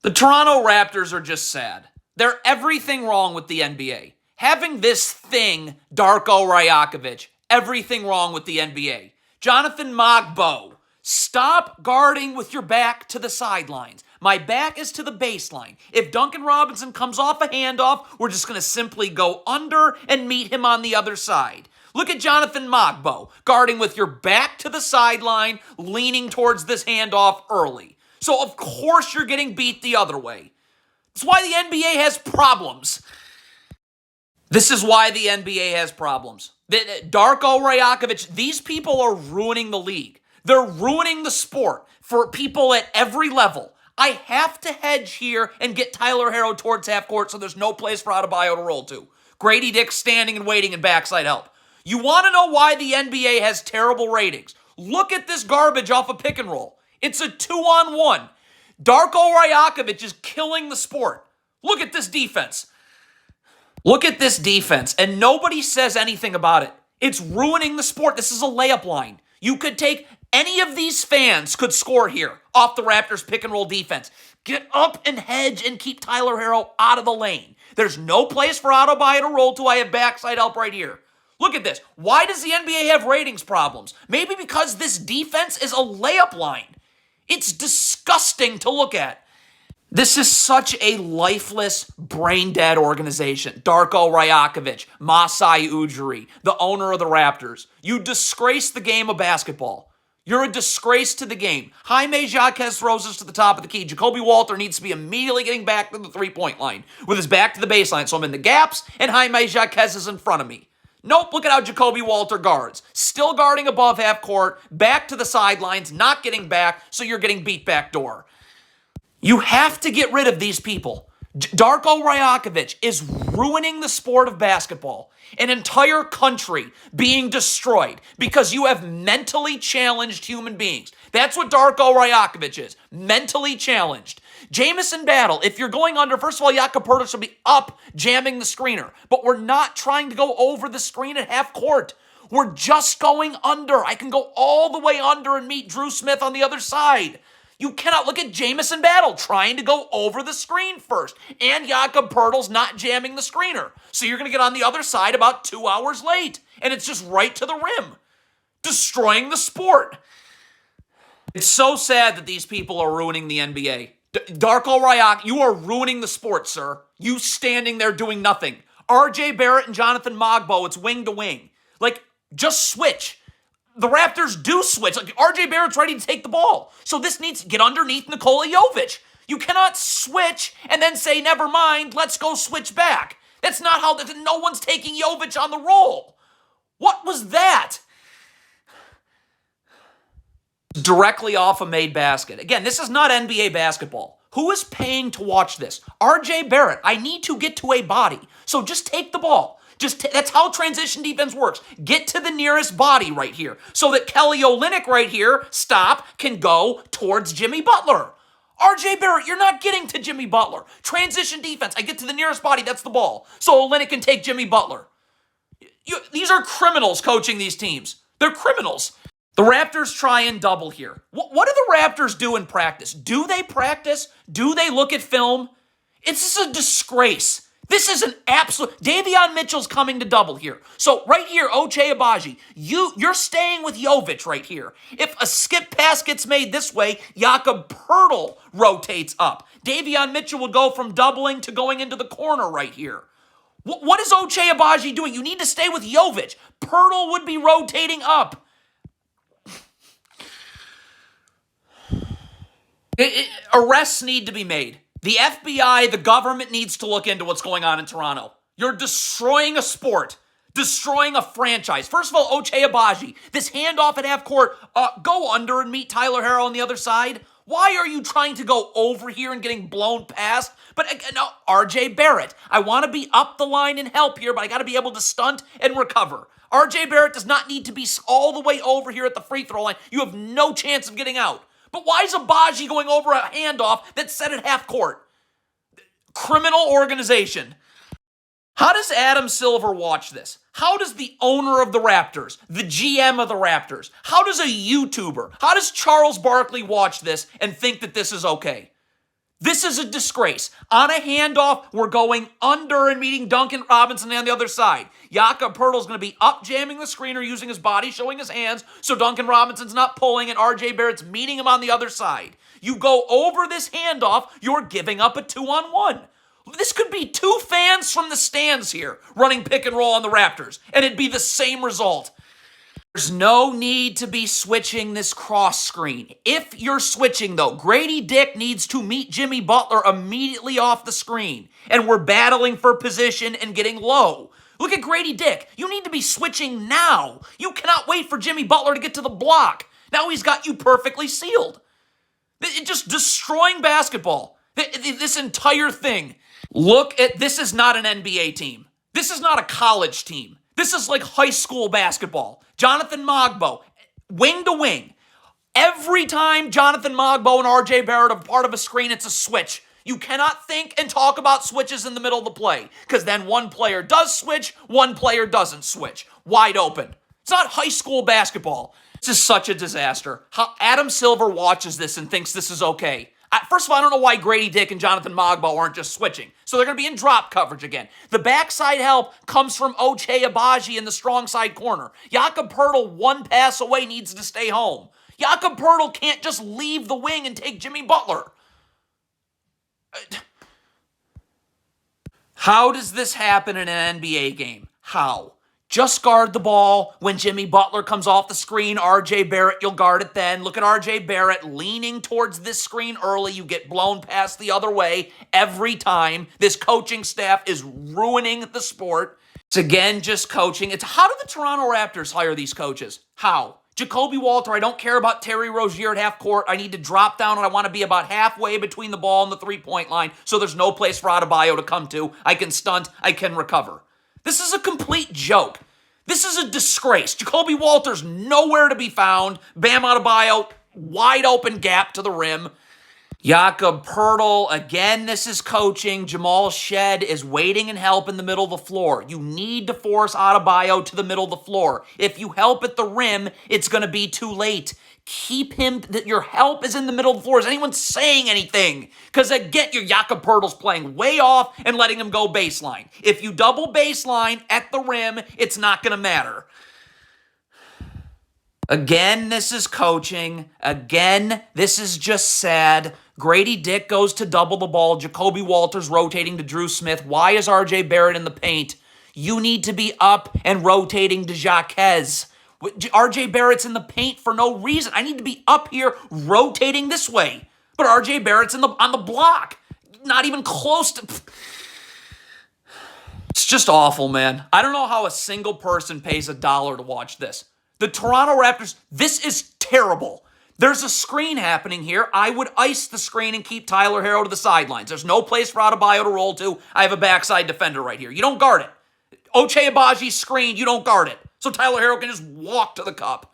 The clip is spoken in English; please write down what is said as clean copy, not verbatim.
The Toronto Raptors are just sad. They're everything wrong with the NBA. Having this thing, Darko Rajakovic, everything wrong with the NBA. Jonathan Mogbo, stop guarding with your back to the sidelines. My back is to the baseline. If Duncan Robinson comes off a handoff, we're just going to simply go under and meet him on the other side. Look at Jonathan Mogbo, guarding with your back to the sideline, leaning towards this handoff early. So, of course, you're getting beat the other way. That's why the NBA has problems. This is why the NBA has problems. Darko Rajakovic, these people are ruining the league. They're ruining the sport for people at every level. I have to hedge here and get Tyler Herro towards half court so there's no place for Adebayo to roll to. Grady Dick standing and waiting and backside help. You want to know why the NBA has terrible ratings? Look at this garbage off a pick and roll. It's a 2-on-1. Darko Rajakovic is killing the sport. Look at this defense. Look at this defense, and nobody says anything about it. It's ruining the sport. This is a layup line. You could take any of these fans could score here off the Raptors pick and roll defense. Get up and hedge and keep Tyler Herro out of the lane. There's no place for Adebayo to roll to. I have backside help right here. Look at this. Why does the NBA have ratings problems? Maybe because this defense is a layup line. It's disgusting to look at. This is such a lifeless, brain-dead organization. Darko Rajakovic, Masai Ujiri, the owner of the Raptors. You disgrace the game of basketball. You're a disgrace to the game. Jaime Jaquez throws us to the top of the key. Jacoby Walter needs to be immediately getting back to the three-point line with his back to the baseline. So I'm in the gaps, and Jaime Jaquez is in front of me. Nope, look at how Jacoby Walter guards. Still guarding above half court, back to the sidelines, not getting back, so you're getting beat back door. You have to get rid of these people. Darko Rajakovic is ruining the sport of basketball. An entire country being destroyed because you have mentally challenged human beings. That's what Darko Rajakovic is, mentally challenged. Jamison Battle, if you're going under, first of all, Jakob Poeltl should be up jamming the screener. But we're not trying to go over the screen at half court. We're just going under. I can go all the way under and meet Drew Smith on the other side. You cannot look at Jamison Battle trying to go over the screen first. And Jakob Poeltl's not jamming the screener. So you're going to get on the other side about 2 hours late. And it's just right to the rim. Destroying the sport. It's so sad that these people are ruining the NBA. Darko Rajakovic, you are ruining the sport, sir. You standing there doing nothing. RJ Barrett and Jonathan Mogbo, it's wing to wing. Like, just switch. The Raptors do switch. Like, RJ Barrett's ready to take the ball. So this needs to get underneath Nikola Jovic. You cannot switch and then say, never mind, let's go switch back. That's not how, no one's taking Jovic on the roll. What was that? Directly off a made basket. Again, this is not NBA basketball. Who is paying to watch this? RJ Barrett, I need to get to a body. So just take the ball. That's how transition defense works. Get to the nearest body right here so that Kelly Olynyk right here, can go towards Jimmy Butler. RJ Barrett, you're not getting to Jimmy Butler. Transition defense, I get to the nearest body, that's the ball. So Olynyk can take Jimmy Butler. These are criminals coaching these teams. They're criminals. The Raptors try and double here. What do the Raptors do in practice? Do they practice? Do they look at film? It's just a disgrace. This is an absolute... Davion Mitchell's coming to double here. So right here, Ochai Agbaji, you're staying with Jovic right here. If a skip pass gets made this way, Jakob Poeltl rotates up. Davion Mitchell will go from doubling to going into the corner right here. What is Ochai Agbaji doing? You need to stay with Jovic. Poeltl would be rotating up. Arrests need to be made. The FBI, the government needs to look into what's going on in Toronto. You're destroying a sport, destroying a franchise. First of all, Ochai Agbaji, this handoff at half court, go under and meet Tyler Herro on the other side. Why are you trying to go over here and getting blown past? But no, RJ Barrett, I want to be up the line and help here, but I got to be able to stunt and recover. RJ Barrett does not need to be all the way over here at the free throw line. You have no chance of getting out. But why is Agbaji going over a handoff that's set at half court? Criminal organization. How does Adam Silver watch this? How does the owner of the Raptors, the GM of the Raptors, how does a YouTuber, how does Charles Barkley watch this and think that this is okay? This is a disgrace. On a handoff, we're going under and meeting Duncan Robinson on the other side. Jakob Poeltl's going to be up jamming the screener, using his body, showing his hands, so Duncan Robinson's not pulling, and RJ Barrett's meeting him on the other side. You go over this handoff, you're giving up a 2-on-1. This could be 2 fans from the stands here running pick and roll on the Raptors, and it'd be the same result. There's no need to be switching this cross screen. If you're switching, though, Grady Dick needs to meet Jimmy Butler immediately off the screen. And we're battling for position and getting low. Look at Grady Dick. You need to be switching now. You cannot wait for Jimmy Butler to get to the block. Now he's got you perfectly sealed. It's just destroying basketball. This entire thing. Look at, this is not an NBA team. This is not a college team. This is like high school basketball. Jonathan Mogbo, wing to wing. Every time Jonathan Mogbo and RJ Barrett are part of a screen, it's a switch. You cannot think and talk about switches in the middle of the play, because then one player does switch, one player doesn't switch. Wide open. It's not high school basketball. This is such a disaster. How Adam Silver watches this and thinks this is okay. First of all, I don't know why Grady Dick and Jonathan Mogbo aren't just switching. So they're going to be in drop coverage again. The backside help comes from Ochai Agbaji in the strong side corner. Jakob Poeltl, one pass away, needs to stay home. Jakob Poeltl can't just leave the wing and take Jimmy Butler. How does this happen in an NBA game? How? Just guard the ball. When Jimmy Butler comes off the screen, RJ Barrett, you'll guard it then. Look at RJ Barrett leaning towards this screen early. You get blown past the other way every time. This coaching staff is ruining the sport. It's again just coaching. It's how do the Toronto Raptors hire these coaches? How? Jacoby Walter, I don't care about Terry Rozier at half court. I need to drop down and I want to be about halfway between the ball and the three-point line so there's no place for Adebayo to come to. I can stunt. I can recover. This is a complete joke. This is a disgrace. Jacoby Walter's nowhere to be found. Bam Adebayo, wide open gap to the rim. Jakob Poeltl, again, this is coaching. Jamal Shed is waiting and help in the middle of the floor. You need to force Adebayo to the middle of the floor. If you help at the rim, it's going to be too late. Keep him, your help is in the middle of the floor. Is anyone saying anything? Because again, your Jakob Poeltl's playing way off and letting him go baseline. If you double baseline at the rim, it's not going to matter. Again, this is coaching. Again, this is just sad. Grady Dick goes to double the ball. Jacoby Walters rotating to Drew Smith. Why is RJ Barrett in the paint? You need to be up and rotating to Jaquez. RJ Barrett's in the paint for no reason. I need to be up here rotating this way. But RJ Barrett's on the block. Not even close to... It's just awful, man. I don't know how a single person pays $1 to watch this. The Toronto Raptors, this is terrible. There's a screen happening here. I would ice the screen and keep Tyler Herro to the sidelines. There's no place for Adebayo to roll to. I have a backside defender right here. You don't guard it. Ochai Agbaji's screen, you don't guard it. So Tyler Herro can just walk to the cup.